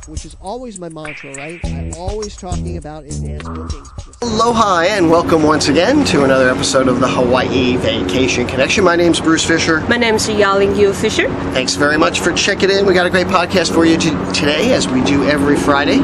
which is always my mantra, right? I'm always talking about advanced bookings. Aloha and welcome once again to another episode of the Hawaii Vacation Connection. My name's Bruce Fisher. My name is Yaling Yu Fisher. Thanks very much for checking in. We got a great podcast for you today, as we do every Friday.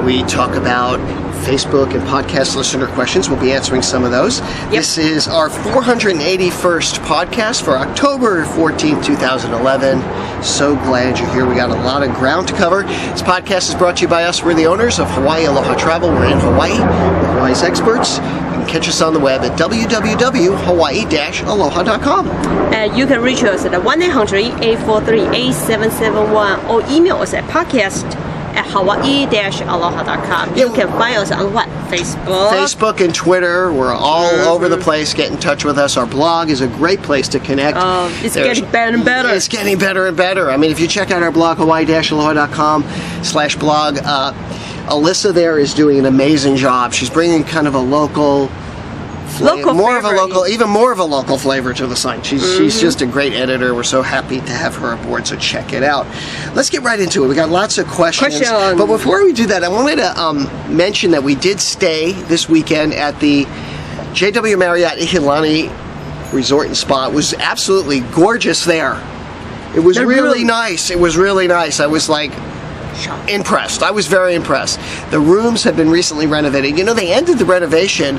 We talk about Facebook and podcast listener questions. We'll be answering some of those. This is our 481st podcast for October 14th, 2011. So glad you're here. We got a lot of ground to cover. This podcast is brought to you by us. We're the owners of Hawaii Aloha Travel. We're in Hawaii. We're Hawaii's experts. You can catch us on the web at www.hawaii-aloha.com. You can reach us at 1-800-843-8771 or email us at podcast@hawaii-aloha.com. You can find us on what? Facebook and Twitter. We're all over the place. Get in touch with us. Our blog is a great place to connect. It's getting better and better. It's getting better and better. I mean, if you check out our blog, hawaii-aloha.com/blog, Alyssa there is doing an amazing job. She's bringing kind of a local even more of a local flavor to the site. She's just a great editor. We're so happy to have her aboard, so check it out. Let's get right into it. We got lots of questions. But before we do that, I wanted to mention that we did stay this weekend at the JW Marriott Ihilani Resort and Spa. It was absolutely gorgeous there. It was really nice. It was really nice. I was like impressed. I was very impressed. The rooms have been recently renovated. You know, they ended the renovation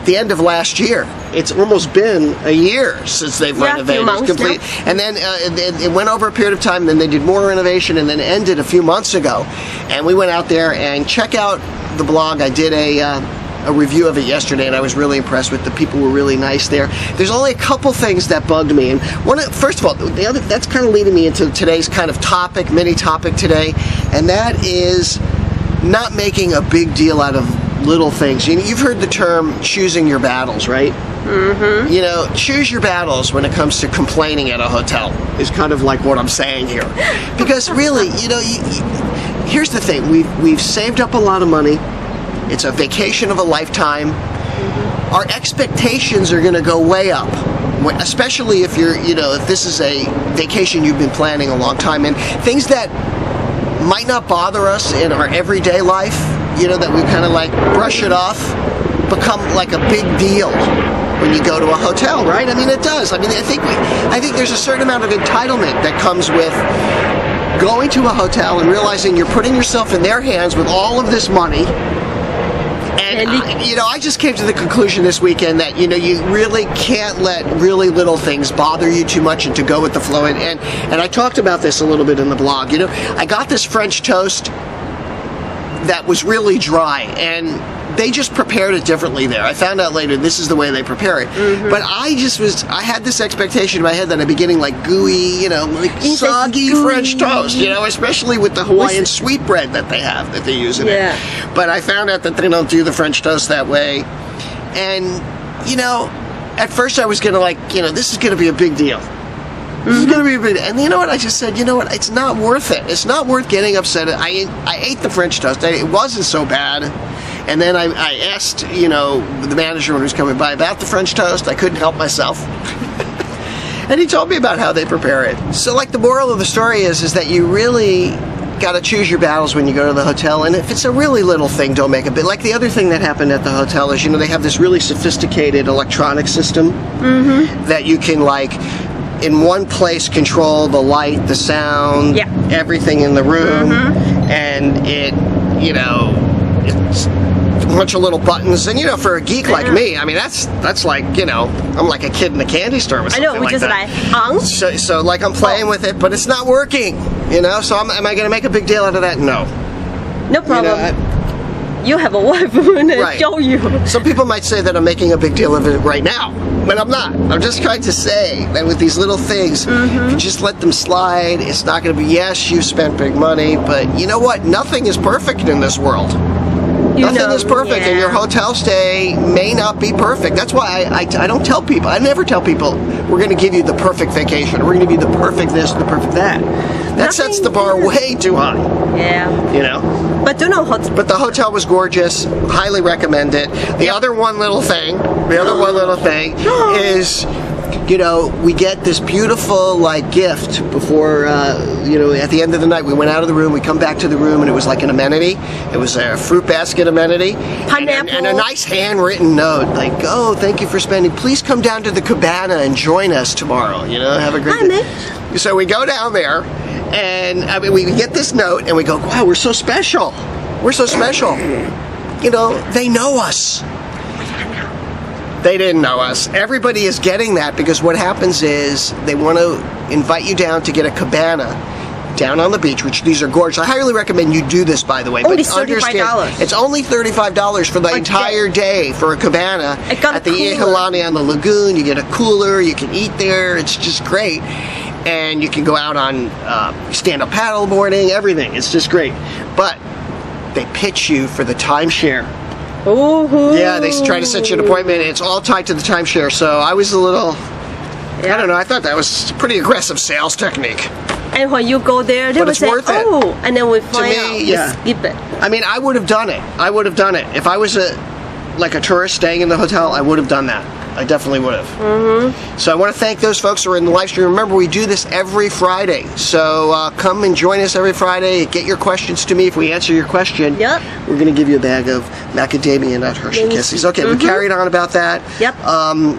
the end of last year. It's almost been a year since they've renovated it complete. And then it went over a period of time, then they did more renovation, and then ended a few months ago. And we went out there and check out the blog. I did a review of it yesterday, and I was really impressed with the people. Were really nice there. There's only a couple things that bugged me, and first of all, that's kind of leading me into today's kind of mini topic today, and that is not making a big deal out of little things. You've heard the term choosing your battles, right? You know, choose your battles when it comes to complaining at a hotel is kind of like what I'm saying here. Because really, you know, here's the thing. We've saved up a lot of money. It's a vacation of a lifetime. Our expectations are going to go way up, especially if if this is a vacation you've been planning a long time, and things that might not bother us in our everyday life, that we kind of like brush it off, become like a big deal when you go to a hotel, right? I mean, it does. I mean, I think there's a certain amount of entitlement that comes with going to a hotel and realizing you're putting yourself in their hands with all of this money. And I just came to the conclusion this weekend that you really can't let really little things bother you too much, and to go with the flow. And I talked about this a little bit in the blog. I got this French toast that was really dry, and they just prepared it differently there. I found out later this is the way they prepare it. But I had this expectation in my head that I'd be getting like gooey, like soggy French toast, especially with the Hawaiian sweetbread that they use in it. But I found out that they don't do the French toast that way. And, at first I was going to this is going to be a big deal. This is going to be a big deal. And you know what? I just said, it's not worth it. It's not worth getting upset. I ate the French toast. It wasn't so bad. And then I asked, the manager when he was coming by about the French toast. I couldn't help myself. And he told me about how they prepare it. So, the moral of the story is that you really got to choose your battles when you go to the hotel. And if it's a really little thing, don't make a big. Like the other thing that happened at the hotel is, they have this really sophisticated electronic system that you can, in one place control the light, the sound, everything in the room. And it, it's a bunch of little buttons, and for a geek like me, I mean that's like I'm like a kid in a candy store with something I know, which is that. So I'm playing with it, but it's not working, So am I going to make a big deal out of that? No. No problem. You have a wife who will show you. Some people might say that I'm making a big deal of it right now, but I'm not. I'm just trying to say that with these little things, if you just let them slide, it's not going to be, yes, you spent big money, but you know what? Nothing is perfect in this world. Nothing is perfect, and your hotel stay may not be perfect. That's why I don't tell people. I never tell people we're going to give you the perfect vacation. We're going to give you the perfect this, the perfect that. That sets the bar way too high. Yeah. But But the hotel was gorgeous. Highly recommend it. The other one little thing is you know, we get this beautiful like gift before, you know, at the end of the night. We went out of the room, we come back to the room, and it was like an amenity. It was a fruit basket amenity. Pineapple. And a nice handwritten note, like, oh, thank you for spending. Please come down to the cabana and join us tomorrow. You know, have a great day. So we go down there, and I mean, we get this note, and we go, wow, we're so special. We're so special. You know, they know us. They didn't know us. Everybody is getting that because what happens is they want to invite you down to get a cabana down on the beach, which these are gorgeous. I highly recommend you do this, by the way. Only $35. It's only $35 for the entire day for a cabana at the Iolani on the lagoon. You get a cooler, you can eat there. It's just great. And you can go out on stand-up paddleboarding, everything. It's just great. But they pitch you for the timeshare. Ooh. Yeah, they try to set you an appointment. It's all tied to the timeshare. So I was a little, I don't know, I thought that was a pretty aggressive sales technique. And when you go there, they will say, oh, and then we find out, skip it. I mean, I would have done it. I would have done it. If I was like a tourist staying in the hotel, I would have done that. I definitely would have. So I want to thank those folks who are in the live stream. Remember, we do this every Friday. So come and join us every Friday. Get your questions to me. If we answer your question, we're going to give you a bag of macadamia nut Hershey Kisses. Okay, we carried on about that.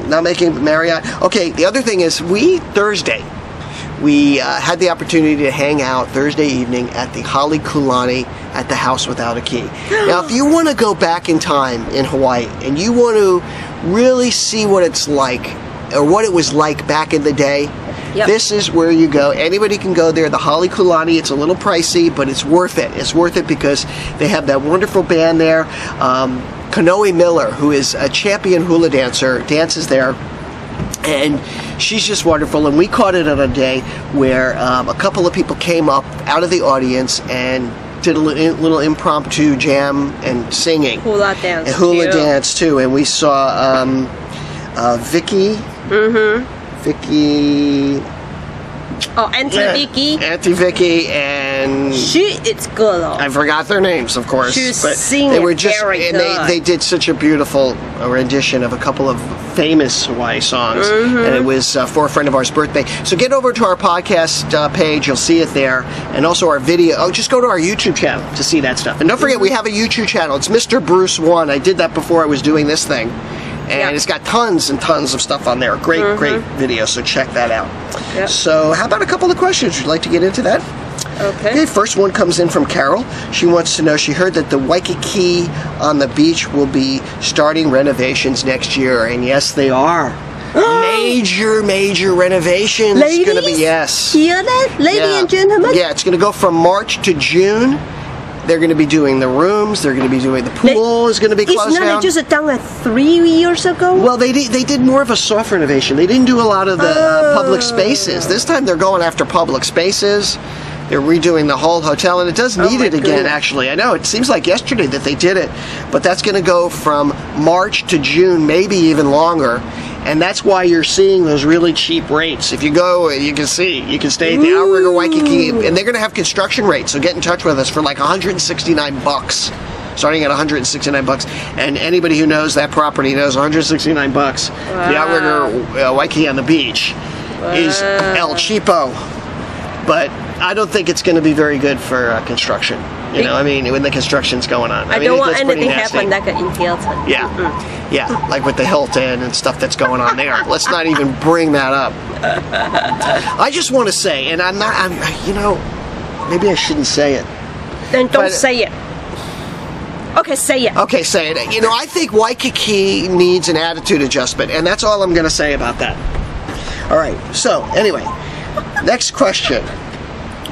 Not making Marriott. Okay, the other thing is Thursday, we had the opportunity to hang out Thursday evening at the Hale Kulani at the House Without a Key. Now, if you want to go back in time in Hawaii and you want to really see what it's like or what it was like back in the day, this is where you go. Anybody can go there. The Hale Kulani, it's a little pricey, but it's worth it. It's worth it because they have that wonderful band there. Kanoe Miller, who is a champion hula dancer, dances there. And she's just wonderful, and we caught it on a day where a couple of people came up out of the audience and did a little impromptu jam and singing. Hula dance. And hula dance, too. And we saw Vicky. Vicky. Oh, Auntie Vicky. Auntie Vicky and she is good. I forgot their names, of course. She's but singing they were just, very and good. they did such a beautiful rendition of a couple of famous Hawaii songs, and it was for a friend of ours' birthday. So get over to our podcast page; you'll see it there, and also our video. Oh, just go to our YouTube channel to see that stuff. And don't forget, we have a YouTube channel. It's Mr. Bruce 1. I did that before I was doing this thing. And it's got tons and tons of stuff on there. Great, great video, so check that out. So how about a couple of questions? Would you like to get into that? Okay, first one comes in from Carol. She wants to know, she heard that the Waikiki on the beach will be starting renovations next year. And yes, they are. major renovations. Ladies? Going to be, yes. Hear that? Ladies and gentlemen? Yeah, it's going to go from March to June. They're going to be doing the rooms. They're going to be doing the pool is going to be closed down. It's not just done 3 years ago. Well, they did more of a soft renovation. They didn't do a lot of the public spaces. This time they're going after public spaces. They're redoing the whole hotel, and it does need it again. Actually, I know it seems like yesterday that they did it, but that's going to go from March to June, maybe even longer. And that's why you're seeing those really cheap rates. If you go, you can stay at the Outrigger Waikiki, and they're going to have construction rates. So get in touch with us for like $169, starting at $169. And anybody who knows that property knows $169. Wow. The Outrigger Waikiki on the beach is El Cheapo, but I don't think it's going to to be very good for construction. You know, I mean, when the construction's going on. I don't want anything happen like in Hilton. Yeah, like with the Hilton and stuff that's going on there. Let's not even bring that up. I just want to say, and you know, maybe I shouldn't say it. Then don't say it. Okay, say it. Okay, say it. You know, I think Waikiki needs an attitude adjustment, and that's all I'm going to say about that. All right, so anyway, next question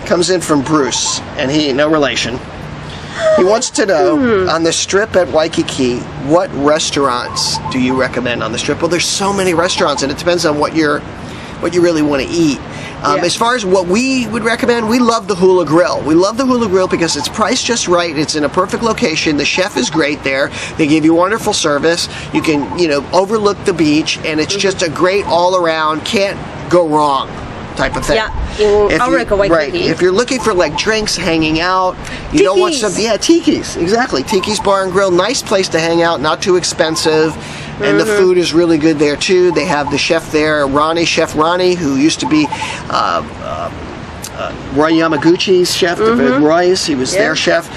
comes in from Bruce, and no relation. He wants to know, on the strip at Waikiki, what restaurants do you recommend on the strip? Well, there's so many restaurants, and it depends on what you really want to eat. As far as what we would recommend, we love the Hula Grill. We love the Hula Grill because it's priced just right. It's in a perfect location. The chef is great there. They give you wonderful service. You can, overlook the beach, and it's just a great all-around, can't go wrong type of thing. If you're looking for like drinks, hanging out, you don't want some, Tiki's, exactly. Tiki's Bar and Grill, nice place to hang out, not too expensive. And the food is really good there too. They have the chef there, Chef Ronnie, who used to be Roy Yamaguchi's chef, Roy's. He was their chef.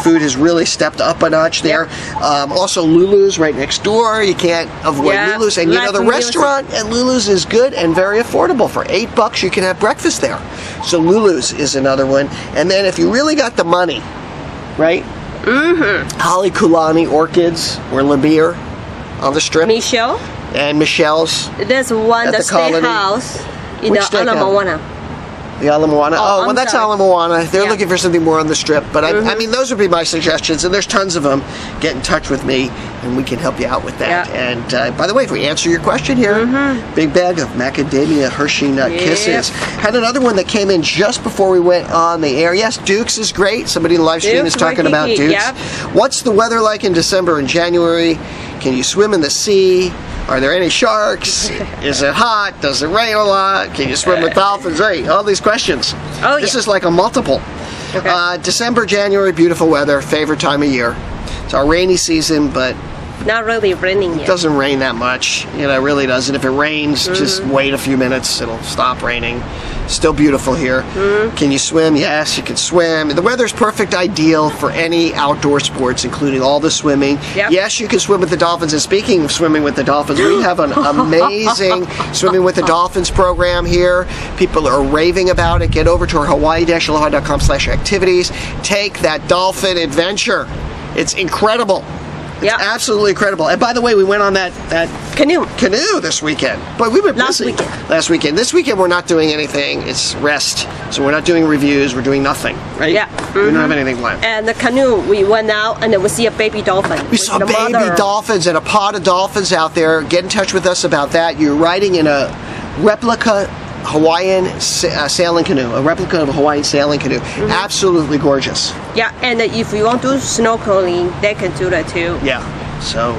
Food has really stepped up a notch there. Also, Lulu's right next door. You can't avoid Lulu's. And you know, the restaurant at Lulu's is good and very affordable. For $8, you can have breakfast there. So Lulu's is another one. And then if you really got the money, right? Holly Kulani Orchids or Le Beer on the Strip. Michelle? And Michelle's. There's one, the steakhouse in the Ala Moana. The Ala Moana. Oh, well, that's Ala Moana. They're Yeah. looking for something more on the Strip. But I mean, those would be my suggestions. And there's tons of them. Get in touch with me, and we can help you out with that. Yeah. And by the way, if we answer your question here, big bag of macadamia Hershey nut kisses. Had another one that came in just before we went on the air. Yes, Duke's is great. Somebody in the live stream is talking about Duke's. Yep. What's the weather like in December and January? Can you swim in the sea? Are there any sharks? Is it hot? Does it rain a lot? Can you swim with dolphins? Right, all these questions. Oh, this yeah. is like a multiple. Okay. December, January, beautiful weather, favorite time of year. It's our rainy season, but Not really raining it yet. doesn't rain that much. You know, it really doesn't. If it rains, just wait a few minutes. It'll stop raining. Still beautiful here. Can you swim? Yes, you can swim. The weather's perfect, ideal for any outdoor sports, including all the swimming. Yep. Yes, you can swim with the dolphins. And speaking of swimming with the dolphins, we have an amazing Swimming with the Dolphins program here. People are raving about it. Get over to our Hawaii-aloha.com/activities. Take that dolphin adventure. It's incredible. It's absolutely incredible. And by the way, we went on that Canoe this weekend. But we were busy last weekend. This weekend we're not doing anything. It's rest. So we're not doing reviews. We're doing nothing, right? Yeah. We don't have anything planned. And the canoe, we went out and then we see a baby dolphin. We saw baby dolphins and a pod of dolphins out there. Get in touch with us about that. You're riding in a replica Hawaiian sailing canoe, a replica of a Hawaiian sailing canoe. Absolutely gorgeous. Yeah, and if you want to do snorkeling, they can do that too. Yeah. So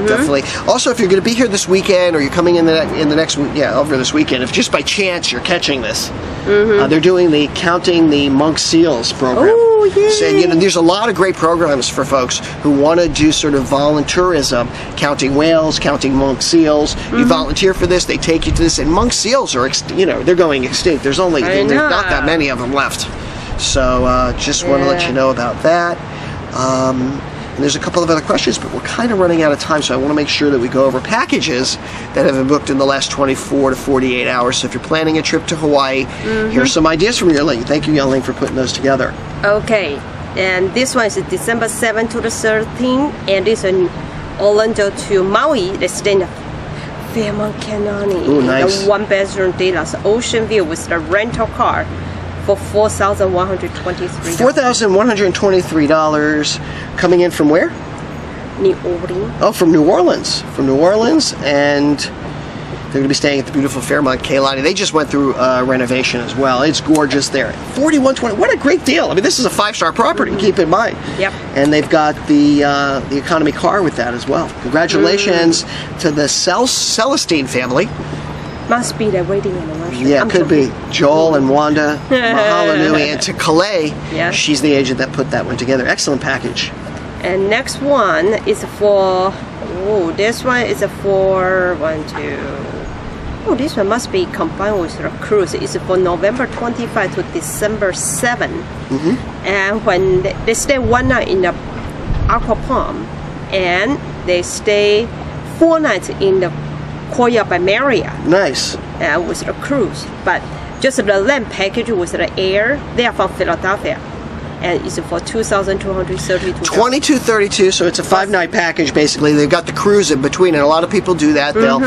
definitely. Also, if you're going to be here this weekend, or you're coming in the next over this weekend, if just by chance you're catching this, they're doing the Counting the Monk Seals program. Oh, yeah. So, you know, there's a lot of great programs for folks who want to do sort of volunteerism, counting whales, counting monk seals. You volunteer for this, they take you to this, and monk seals are, they're going extinct. There's not that many of them left. So just want to let you know about that. And there's a couple of other questions, but we're kind of running out of time, so I want to make sure that we go over packages that have been booked in the last 24 to 48 hours. So if you're planning a trip to Hawaii, here's some ideas from Yelling. Thank you, Yelling, for putting those together. Okay, and this one is December 7th to the 13th, and this is Orlando to Maui. They stay in the Fairmont Kanani. Ooh, nice. The one-bedroom deluxe ocean view with the rental car for $4,123. $4,123 coming in from where? New Orleans. Oh, from New Orleans. From New Orleans, and they're going to be staying at the beautiful Fairmont Kailani. They just went through renovation as well. It's gorgeous there. $4,120. What a great deal! I mean, this is a 5-star property. Keep in mind. Yep. And they've got the economy car with that as well. Congratulations to the Celestine family. Must be their wedding anniversary. Yeah, it could be. Joel and Wanda, mahalo nui, and to Calais, she's the agent that put that one together. Excellent package. And next one is for, this one is for, this one must be combined with the cruise. It's for November 25 to December 7. And when they stay one night in the Aqua Palm, and they stay 4 nights in the Koya by Marriott. Nice. With the cruise, but just the land package with the air. They are from Philadelphia, and it's for $2,232. $2,232. So it's a 5-night package basically. They've got the cruise in between, and a lot of people do that. They'll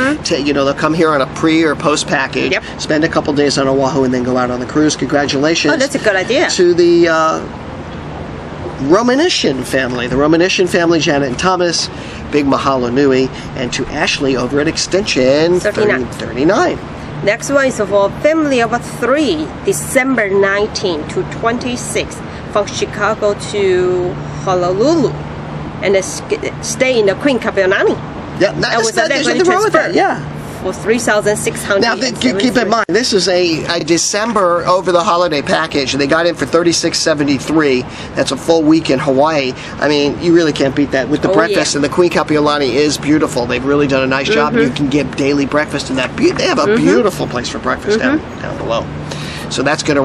come here on a pre or post package, spend a couple days on Oahu, and then go out on the cruise. Congratulations! Oh, that's a good idea. To the Romanishan family, Janet and Thomas. Big mahalo nui, and to Ashley over at Extension 39. Next one is for family of 3, December 19 to 26, from Chicago to Honolulu, and they stay in the Queen Kapeolani. Yeah, there's nothing wrong with that. Yeah. for 3,600. Now, keep in mind, this is a December over the holiday package. They got in for $36.73. That's a full week in Hawaii. I mean, you really can't beat that with the breakfast. And the Queen Kapiolani is beautiful. They've really done a nice job. You can get daily breakfast in that. They have a beautiful place for breakfast down below. So that's going to